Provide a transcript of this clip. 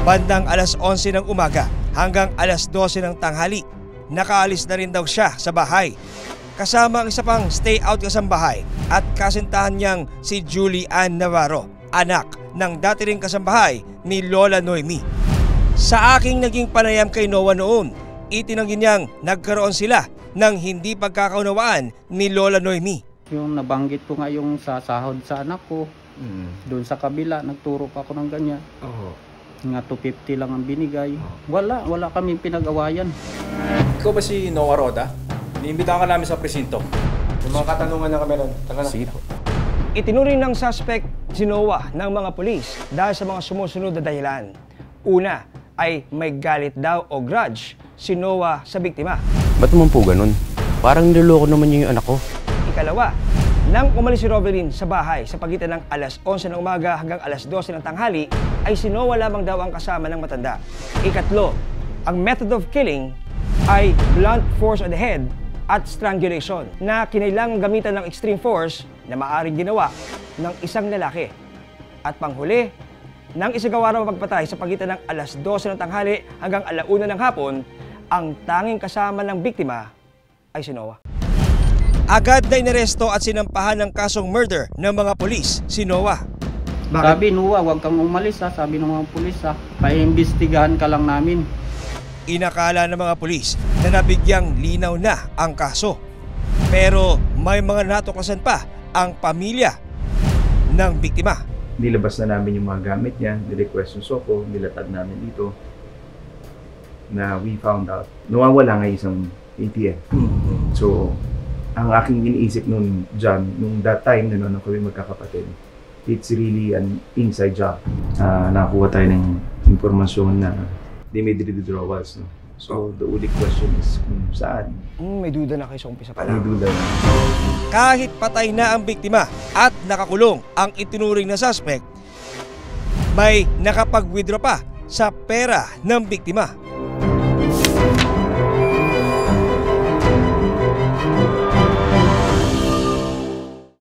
Bandang alas 11 ng umaga hanggang alas 12 ng tanghali, nakaalis na rin daw siya sa bahay. Kasama ang isa pang stay out kasambahay at kasintahan niyang si Julie Ann Navarro, anak ng dati ring kasambahay ni Lola Noemi. Sa aking naging panayam kay Noah noon, itinanggi niyang nagkaroon sila ng hindi pagkakaunawaan ni Lola Noemi. Yung nabanggit ko nga yung sa sahod sa anak ko, doon sa kabila, nagturo pa ako ng ganyan. Nga 250 lang ang binigay. Wala kami pinag-awayan. Ikaw ba si Noah Roda? Iniimbitahan ka namin sa presinto. Yung mga katanungan na kami nun. Sige po. Itinuring ng suspect si Noah ng mga pulis dahil sa mga sumusunod na dahilan. Una ay may galit daw o grudge si Noah sa biktima. Ba't naman po ganun? Parang niloloko naman niyo yung anak ko. Ikalawa, nang umalis si Rovelyn sa bahay sa pagitan ng alas 11 ng umaga hanggang alas 12 ng tanghali, ay si Noah lamang daw ang kasama ng matanda. Ikatlo, ang method of killing ay blunt force on the head at strangulation na kinailangang gamitan ng extreme force na maaaring ginawa ng isang lalaki. At panghuli, nang isagawa ng pagpatay sa pagitan ng alas 12 ng tanghali hanggang alauna ng hapon, ang tanging kasama ng biktima ay si Noah. Agad na inaresto at sinampahan ng kasong murder ng mga pulis si Noah. Sabi, Noah, huwag kang umalis ha. Sabi ng mga pulis ha. Paimbestigahan ka lang namin. Inakala ng mga pulis na nabigyang linaw na ang kaso. Pero may mga natuklasan pa ang pamilya ng biktima. Nilabas na namin yung mga gamit niya, nirequest yung soko, nilatad namin dito na we found out nawawala nga isang ATM. So, ang aking iniisip nun dyan, nung that time na noon kami magkakapatid, it's really an inside job. Nakakuha tayo ng impormasyon na they made withdrawals. No? So, the only question is kung saan. May duda na kayo sa umpisa pa lang. May duda na. Kahit patay na ang biktima at nakakulong ang itinuring na suspect, may nakapag-withdraw pa sa pera ng biktima.